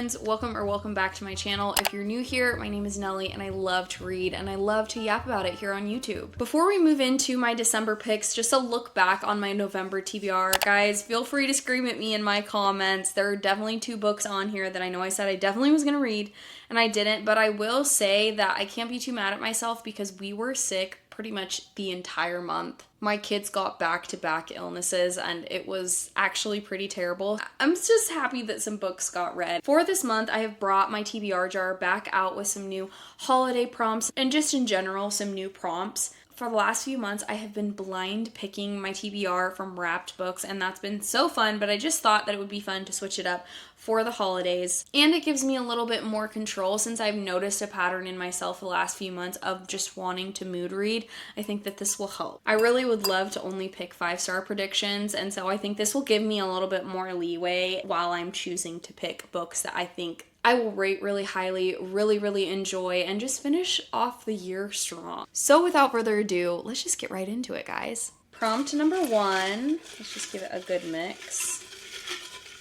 friends, welcome back to my channel. If you're new here, my name is Nellie and I love to read and I love to yap about it here on YouTube. Before we move into my December picks, just a look back on my November TBR. Guys, feel free to scream at me in my comments. There are definitely 2 books on here that I know I said I definitely was gonna read and I didn't, but I will say that I can't be too mad at myself because we were sick pretty much the entire month. My kids got back-to-back illnesses and it was actually pretty terrible. I'm just happy that some books got read. For this month, I have brought my TBR jar back out with some new holiday prompts and just in general, some new prompts. For the last few months, I have been blind picking my TBR from wrapped books, and that's been so fun, but I just thought that it would be fun to switch it up for the holidays. And it gives me a little bit more control since I've noticed a pattern in myself the last few months of just wanting to mood read. I think that this will help. I really would love to only pick 5-star predictions, and so I think this will give me a little bit more leeway while I'm choosing to pick books that I think I will rate really highly, really enjoy, and just finish off the year strong. So without further ado, let's just get right into it, guys. Prompt number 1, let's just give it a good mix,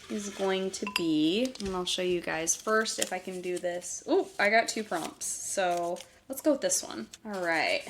is going to be, and I'll show you guys first if I can do this. Oh, I got 2 prompts, so let's go with this one. All right,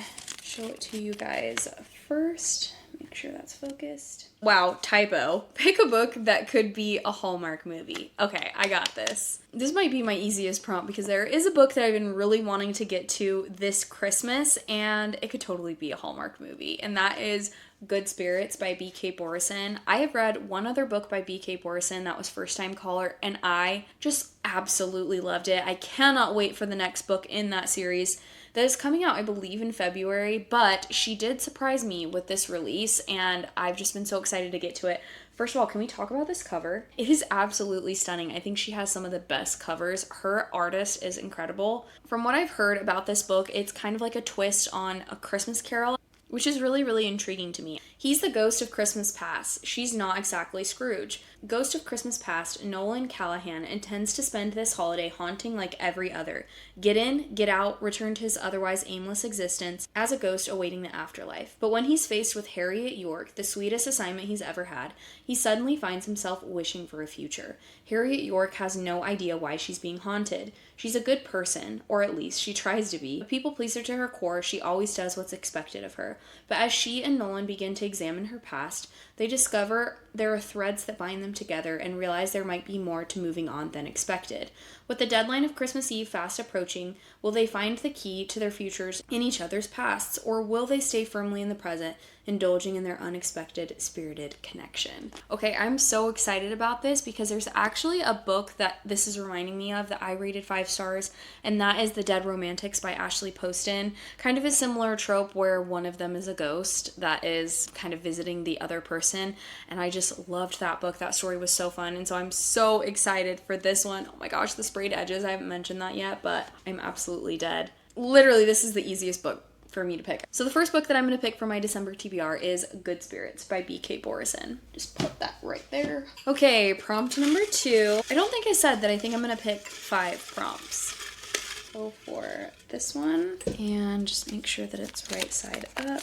show it to you guys first. Make sure that's focused. Wow, typo. Pick a book that could be a Hallmark movie. Okay, I got this. This might be my easiest prompt because there is a book that I've been really wanting to get to this Christmas and it could totally be a Hallmark movie, and that is Good Spirits by B.K. Borison. I have read one other book by B.K. Borison that was First Time Caller and I just absolutely loved it. I cannot wait for the next book in that series that is coming out, I believe, in February, but she did surprise me with this release and I've just been so excited to get to it. First of all, can we talk about this cover? It is absolutely stunning. I think she has some of the best covers. Her artist is incredible. From what I've heard about this book, it's kind of like a twist on A Christmas Carol, which is really intriguing to me. He's the ghost of Christmas past. She's not exactly Scrooge. Ghost of Christmas past, Nolan Callahan intends to spend this holiday haunting like every other. Get in, get out, return to his otherwise aimless existence as a ghost awaiting the afterlife. But when he's faced with Harriet York, the sweetest assignment he's ever had, he suddenly finds himself wishing for a future. Harriet York has no idea why she's being haunted. She's a good person, or at least she tries to be. A people pleaser to her core, she always does what's expected of her. But as she and Nolan begin to examine her past, they discover there are threads that bind them together and realize there might be more to moving on than expected. With the deadline of Christmas Eve fast approaching, will they find the key to their futures in each other's pasts, or will they stay firmly in the present, indulging in their unexpected, spirited connection? Okay, I'm so excited about this because there's actually a book that this is reminding me of that I rated 5 stars, and that is The Dead Romantics by Ashley Poston. Kind of a similar trope where one of them is a ghost that is kind of visiting the other person, and I just loved that book. That story was so fun, and so I'm so excited for this one. Oh my gosh, the sprayed edges, I haven't mentioned that yet, but I'm absolutely dead. Literally, this is the easiest book for me to pick. So the first book that I'm going to pick for my December TBR is Good Spirits by B.K. Borison. Just put that right there. Okay, prompt number 2. I don't think I said that I think I'm going to pick 5 prompts. Go for this one and just make sure that it's right side up.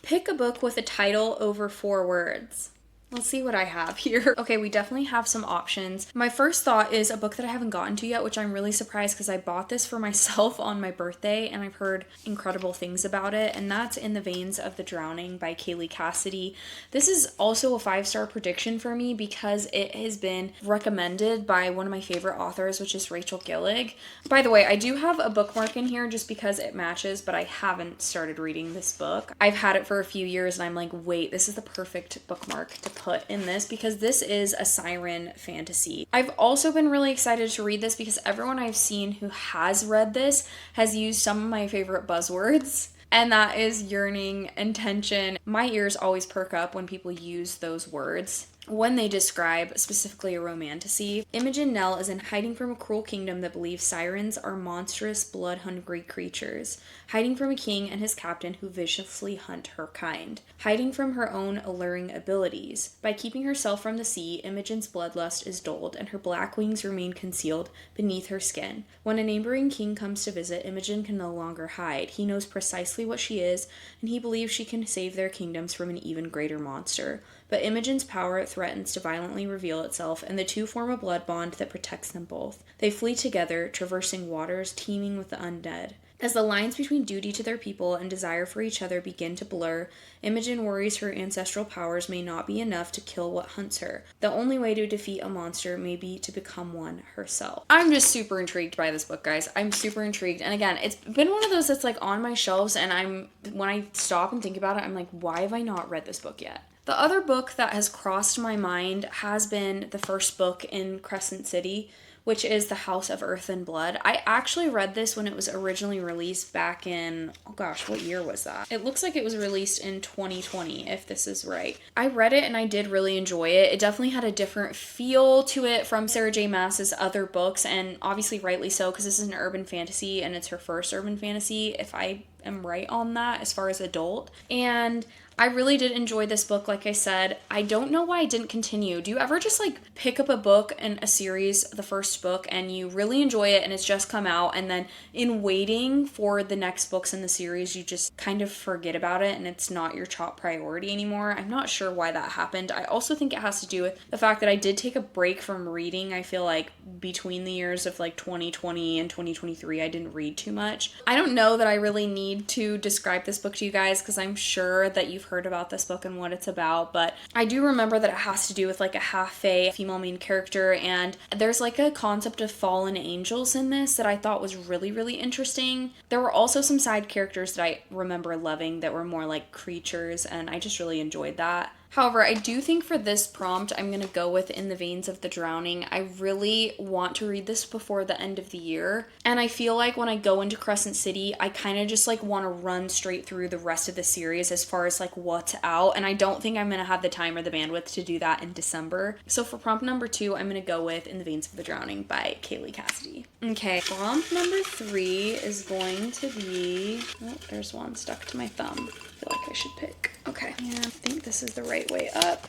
Pick a book with a title over 4 words. Let's see what I have here. Okay, we definitely have some options. My first thought is a book that I haven't gotten to yet, which I'm really surprised because I bought this for myself on my birthday and I've heard incredible things about it, and that's In the Veins of the Drowning by Kaylee Cassidy. This is also a 5-star prediction for me because it has been recommended by one of my favorite authors, which is Rachel Gillig. By the way, I do have a bookmark in here just because it matches, but I haven't started reading this book. I've had it for a few years and I'm like, wait, this is the perfect bookmark to put in this because this is a siren fantasy. I've also been really excited to read this because everyone I've seen who has read this has used some of my favorite buzzwords, and that is yearning and tension. My ears always perk up when people use those words when they describe specifically a romantasy. Imogen Nell is in hiding from a cruel kingdom that believes sirens are monstrous, blood-hungry creatures, hiding from a king and his captain who viciously hunt her kind, hiding from her own alluring abilities. By keeping herself from the sea, Imogen's bloodlust is dulled, and her black wings remain concealed beneath her skin. When a neighboring king comes to visit, Imogen can no longer hide. He knows precisely what she is, and he believes she can save their kingdoms from an even greater monster. But Imogen's power threatens to violently reveal itself, and the two form a blood bond that protects them both. They flee together, traversing waters teeming with the undead. As the lines between duty to their people and desire for each other begin to blur, Imogen worries her ancestral powers may not be enough to kill what hunts her. The only way to defeat a monster may be to become one herself. I'm just super intrigued by this book, guys. I'm super intrigued. And again, it's been one of those that's like on my shelves, and when I stop and think about it, I'm like, why have I not read this book yet? The other book that has crossed my mind has been the first book in Crescent City, which is The House of Earth and Blood. I actually read this when it was originally released back in, oh gosh, what year was that? It looks like it was released in 2020, if this is right. I read it and I did really enjoy it. It definitely had a different feel to it from Sarah J. Maas's other books, and obviously rightly so, because this is an urban fantasy and it's her first urban fantasy, if I am right on that, as far as adult. And I really did enjoy this book, like I said. I don't know why I didn't continue. Do you ever just like pick up a book in a series, the first book, and you really enjoy it and it's just come out, and then in waiting for the next books in the series, you just kind of forget about it and it's not your top priority anymore? I'm not sure why that happened. I also think it has to do with the fact that I did take a break from reading. I feel like between the years of like 2020 and 2023, I didn't read too much. I don't know that I really need to describe this book to you guys, because I'm sure that you've heard about this book and what it's about, but I do remember that it has to do with like a half-fae female main character, and there's like a concept of fallen angels in this that I thought was really, really interesting. There were also some side characters that I remember loving that were more like creatures, and I just really enjoyed that. However, I do think for this prompt, I'm going to go with In the Veins of the Drowning. I really want to read this before the end of the year. And I feel like when I go into Crescent City, I kind of just like want to run straight through the rest of the series as far as like what's out. And I don't think I'm going to have the time or the bandwidth to do that in December. So for prompt number 2, I'm going to go with In the Veins of the Drowning by Kaylee Cassidy. Okay, prompt number 3 is going to be... Oh, there's one stuck to my thumb. I feel like I should pick. Okay, yeah, I think this is the right way up.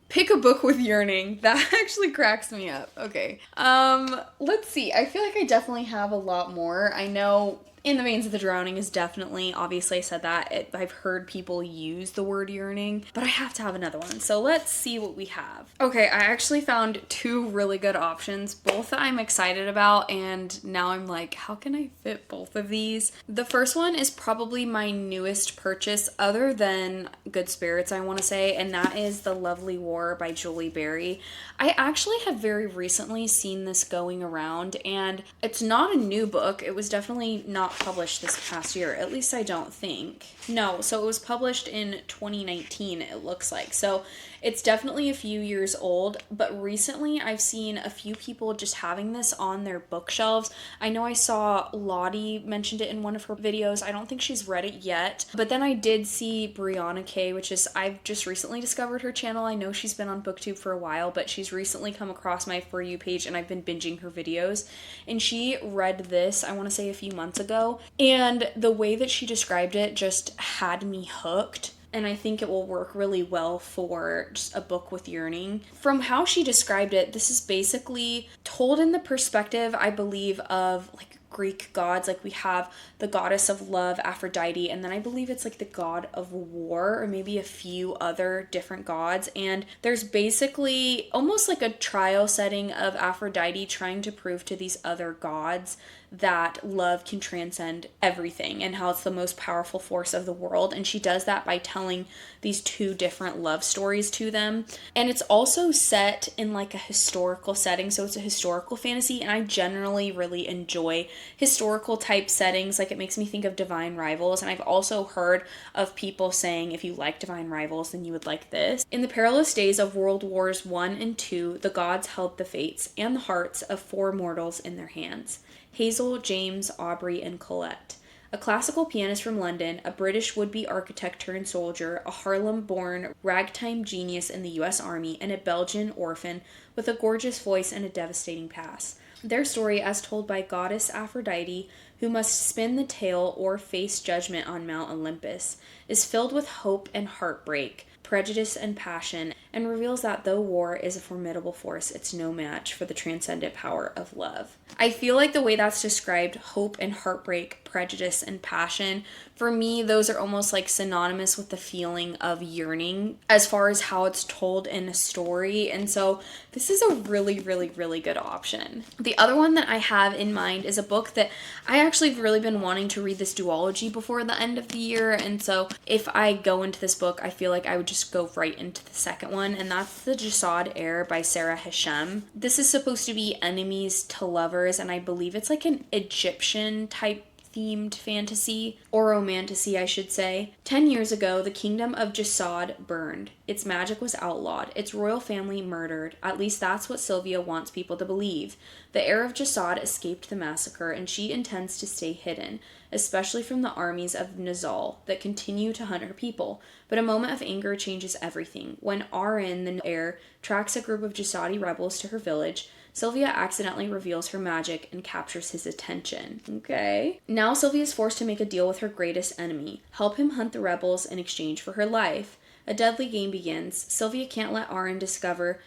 Pick a book with Yearning. That actually cracks me up. Okay. Let's see. I feel like I definitely have a lot more. I know In the Veins of the Drowning is definitely, obviously I said that, I've heard people use the word yearning, but I have to have another one. So let's see what we have. Okay, I actually found 2 really good options, both that I'm excited about, and now I'm like, how can I fit both of these? The first one is probably my newest purchase other than Good Spirits, I want to say, and that is The Lovely War by Julie Berry. I actually have very recently seen this going around, and it's not a new book. It was definitely not published this past year, at least I don't think. No, so it was published in 2019, it looks like. So it's definitely a few years old, but recently I've seen a few people just having this on their bookshelves. I know I saw Lottie mentioned it in one of her videos. I don't think she's read it yet, but then I did see Brianna K, which is, I've just recently discovered her channel. I know she's been on booktube for a while, but she's recently come across my For You page and I've been binging her videos, and she read this, I want to say a few months ago, and the way that she described it just had me hooked. And I think it will work really well for just a book with yearning. From how she described it, this is basically told in the perspective, I believe, of like Greek gods. Like we have the goddess of love, Aphrodite, and then I believe it's like the god of war, or maybe a few other different gods. And there's basically almost like a trial setting of Aphrodite trying to prove to these other gods that love can transcend everything and how it's the most powerful force of the world. And she does that by telling these 2 different love stories to them. And it's also set in like a historical setting, so it's a historical fantasy, and I generally really enjoy historical type settings. Like it makes me think of Divine Rivals, and I've also heard of people saying if you like Divine Rivals then you would like this. In the perilous days of World Wars I and II, the gods held the fates and the hearts of 4 mortals in their hands: Hazel, James, Aubrey, and Colette. A classical pianist from London, a British would-be architect turned soldier, a Harlem-born ragtime genius in the U.S. Army, and a Belgian orphan with a gorgeous voice and a devastating past. Their story, as told by goddess Aphrodite, who must spin the tale or face judgment on Mount Olympus, is filled with hope and heartbreak, prejudice and passion, and reveals that though war is a formidable force, it's no match for the transcendent power of love. I feel like the way that's described, hope and heartbreak, prejudice and passion, for me, those are almost like synonymous with the feeling of yearning as far as how it's told in a story. And so this is a really, really, really good option. The other one that I have in mind is a book that I actually have really been wanting to read this duology before the end of the year. And so if I go into this book, I feel like I would just go right into the second one. And that's The Jasad Heir by Sarah Hashem. This is supposed to be enemies to lovers. And I believe it's like an Egyptian type themed fantasy, or romantasy I should say. 10 years ago, the kingdom of Jasad burned. Its magic was outlawed, its royal family murdered. At least that's what Sylvia wants people to believe. The heir of Jasad escaped the massacre, and she intends to stay hidden, especially from the armies of Nizal that continue to hunt her people. But a moment of anger changes everything. When Arin, the heir, tracks a group of Jasadi rebels to her village, Sylvia accidentally reveals her magic and captures his attention. Okay. Now Sylvia is forced to make a deal with her greatest enemy, help him hunt the rebels in exchange for her life. A deadly game begins. Sylvia can't let Arin discover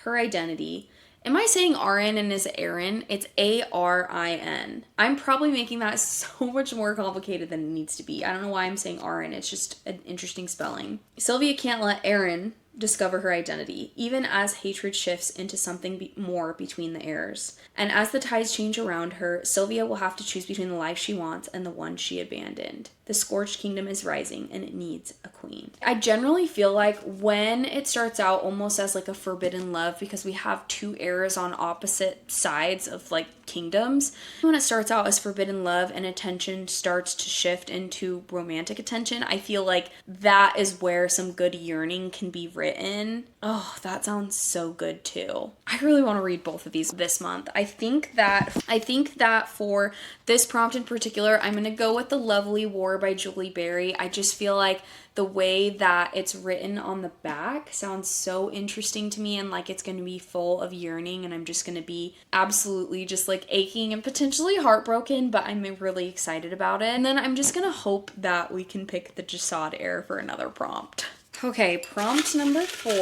her identity. Am I saying Arin and is Aaron? It's Arin. I'm probably making that so much more complicated than it needs to be. I don't know why I'm saying Arin. It's just an interesting spelling. Sylvia can't let Aaron discover her identity, even as hatred shifts into something more between the heirs. And as the tides change around her, Sylvia will have to choose between the life she wants and the one she abandoned. The Scorched Kingdom is rising, and it needs a queen. I generally feel like when it starts out almost as like a forbidden love, because we have two heirs on opposite sides of like kingdoms, when it starts out as forbidden love and attention starts to shift into romantic attention, I feel like that is where some good yearning can be written. Oh, that sounds so good too. I really want to read both of these this month. I think that for this prompt in particular, I'm going to go with The Lovely War by Julie Berry. I just feel like the way that it's written on the back sounds so interesting to me, and like it's going to be full of yearning, and I'm just going to be absolutely just like aching and potentially heartbroken, but I'm really excited about it. And then I'm just going to hope that we can pick the Jasad Heir for another prompt. Okay, prompt number 4.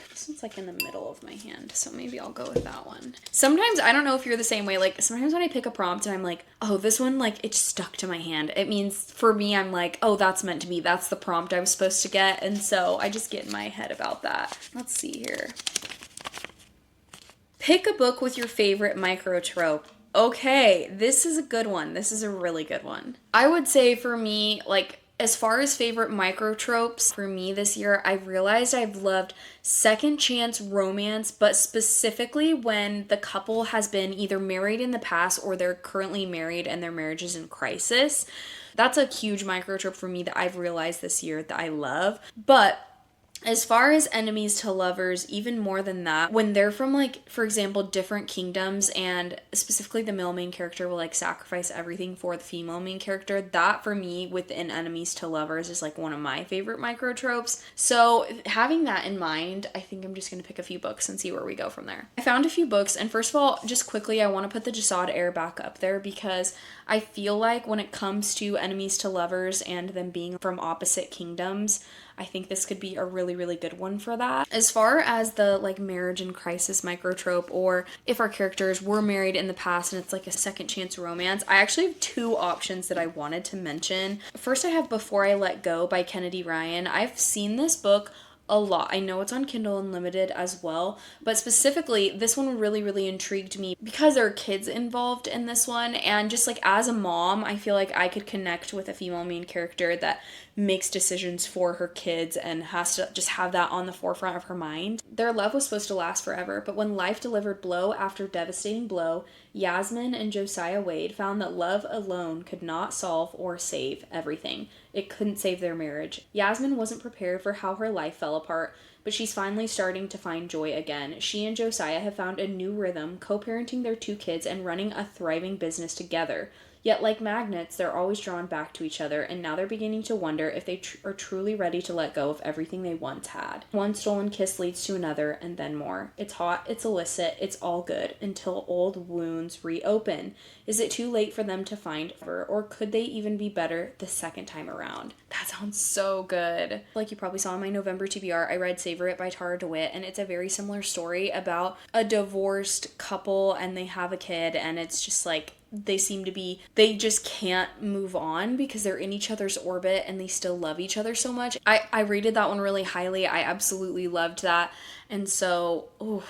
This one's like in the middle of my hand, so maybe I'll go with that one. Sometimes, I don't know if you're the same way, like sometimes when I pick a prompt and I'm like, oh, this one, like it stuck to my hand. It means for me, I'm like, oh, that's meant to be. That's the prompt I was supposed to get. And so I just get in my head about that. Let's see here. Pick a book with your favorite micro trope. Okay, this is a good one. This is a really good one. I would say for me, like, as far as favorite micro tropes for me this year, I've realized I've loved second chance romance, but specifically when the couple has been either married in the past or they're currently married and their marriage is in crisis. That's a huge micro trope for me that I've realized this year that I love. But as far as enemies to lovers, even more than that, when they're from, like, for example, different kingdoms, and specifically the male main character will, like, sacrifice everything for the female main character, that, for me, within enemies to lovers is, like, one of my favorite micro tropes. So, having that in mind, I think I'm just going to pick a few books and see where we go from there. I found a few books, and first of all, just quickly, I want to put the Jasad Heir back up there, because I feel like when it comes to enemies to lovers and them being from opposite kingdoms, I think this could be a really, really good one for that. As far as the like marriage and crisis microtrope, or if our characters were married in the past and it's like a second chance romance, I actually have 2 options that I wanted to mention. First, I have Before I Let Go by Kennedy Ryan. I've seen this book a lot. I know it's on Kindle Unlimited as well, but specifically this one really, really intrigued me because there are kids involved in this one, and just like as a mom, I feel like I could connect with a female main character that makes decisions for her kids and has to just have that on the forefront of her mind. Their love was supposed to last forever, but when life delivered blow after devastating blow, Yasmin and Josiah Wade found that love alone could not solve or save everything. It couldn't save their marriage. Yasmin wasn't prepared for how her life fell apart, but she's finally starting to find joy again. She and Josiah have found a new rhythm, co-parenting their 2 kids and running a thriving business together. Yet like magnets, they're always drawn back to each other, and now they're beginning to wonder if they are truly ready to let go of everything they once had. One stolen kiss leads to another, and then more. It's hot, it's illicit, it's all good, until old wounds reopen. Is it too late for them to find her, or could they even be better the second time around? That sounds so good. Like you probably saw in my November TBR, I read Savor It by Tara DeWitt, and it's a very similar story about a divorced couple, and they have a kid, and it's just like, they just can't move on because they're in each other's orbit and they still love each other so much. I rated that one really highly. I absolutely loved that. And so,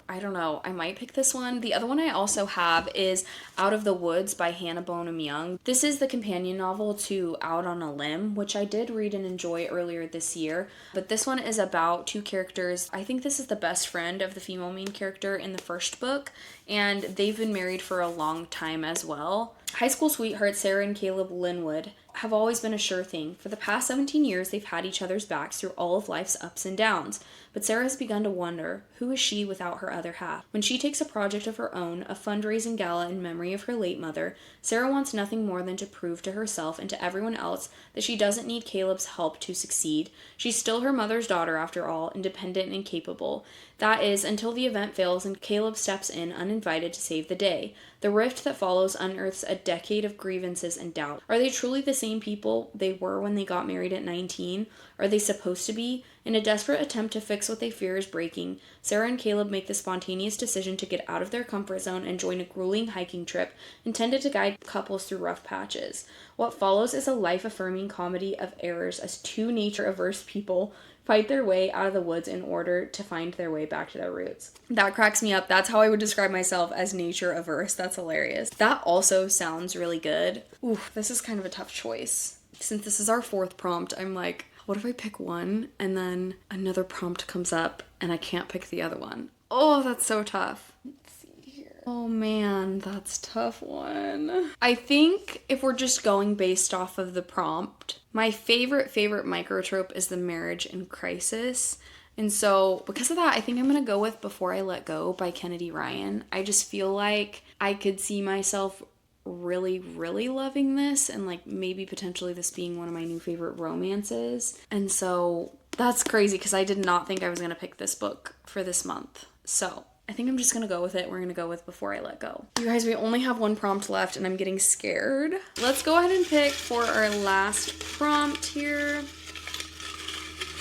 I don't know. I might pick this one. The other one I also have is Out of the Woods by Hannah Bonham Young. This is the companion novel to Out on a Limb, which I did read and enjoy earlier this year. But this one is about two characters. I think this is the best friend of the female main character in the first book, and they've been married for a long time as well. High school sweethearts Sarah and Caleb Linwood have always been a sure thing. For the past 17 years, they've had each other's backs through all of life's ups and downs. But Sarah has begun to wonder, who is she without her other half? When she takes a project of her own, a fundraising gala in memory of her late mother, Sarah wants nothing more than to prove to herself and to everyone else that she doesn't need Caleb's help to succeed. She's still her mother's daughter after all, independent and capable. That is, until the event fails and Caleb steps in uninvited to save the day. The rift that follows unearths a decade of grievances and doubt. Are they truly the same people they were when they got married at 19? Are they supposed to be? In a desperate attempt to fix what they fear is breaking, Sarah and Caleb make the spontaneous decision to get out of their comfort zone and join a grueling hiking trip intended to guide couples through rough patches. What follows is a life-affirming comedy of errors as two nature-averse people fight their way out of the woods in order to find their way back to their roots. That cracks me up. That's how I would describe myself, as nature averse. That's hilarious. That also sounds really good. Ooh, this is kind of a tough choice. Since this is our fourth prompt, I'm like, what if I pick one and then another prompt comes up and I can't pick the other one? Oh, that's so tough. Let's see here. Oh man, that's a tough one. I think if we're just going based off of the prompt, my favorite microtrope is the marriage in crisis. And so because of that, I think I'm going to go with Before I Let Go by Kennedy Ryan. I just feel like I could see myself really loving this, and like maybe potentially this being one of my new favorite romances. And so that's crazy because I did not think I was going to pick this book for this month. So I think I'm just going to go with it. We're going to go with Before I Let Go. You guys, we only have one prompt left and I'm getting scared. Let's go ahead and pick for our last prompt here.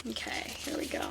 Okay, here we go.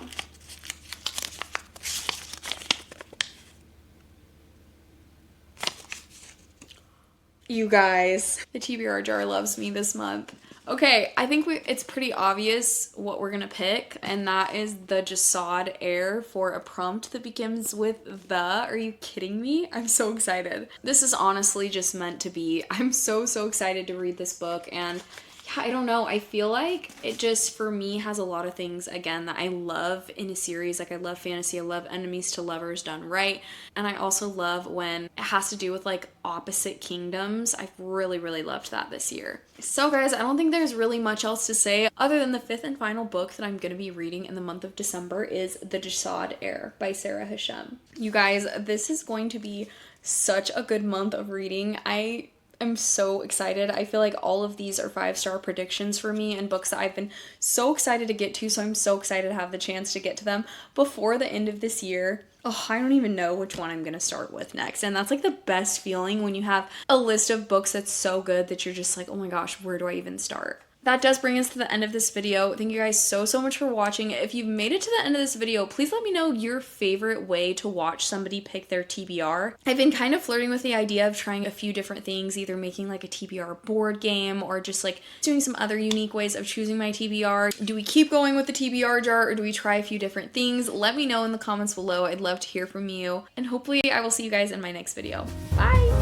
You guys, the TBR jar loves me this month. Okay, I think it's pretty obvious what we're gonna pick, and that is the Jasad Air for a prompt that begins with the. Are you kidding me? I'm so excited. This is honestly just meant to be. I'm so excited to read this book, and yeah, I don't know. I feel like it just, for me, has a lot of things, again, that I love in a series. Like, I love fantasy. I love enemies to lovers done right. And I also love when it has to do with, like, opposite kingdoms. I've really loved that this year. So, guys, I don't think there's really much else to say other than the fifth and final book that I'm going to be reading in the month of December is The Jasad Air by Sarah Hashem. You guys, this is going to be such a good month of reading. I'm so excited. I feel like all of these are 5-star predictions for me and books that I've been so excited to get to, so I'm so excited to have the chance to get to them before the end of this year. Oh, I don't even know which one I'm going to start with next. And that's like the best feeling when you have a list of books that's so good that you're just like, oh my gosh, where do I even start? That does bring us to the end of this video. Thank you guys so much for watching. If you've made it to the end of this video, please let me know your favorite way to watch somebody pick their TBR. I've been kind of flirting with the idea of trying a few different things, either making like a TBR board game or just like doing some other unique ways of choosing my TBR. Do we keep going with the TBR jar or do we try a few different things? Let me know in the comments below. I'd love to hear from you. And hopefully I will see you guys in my next video. Bye!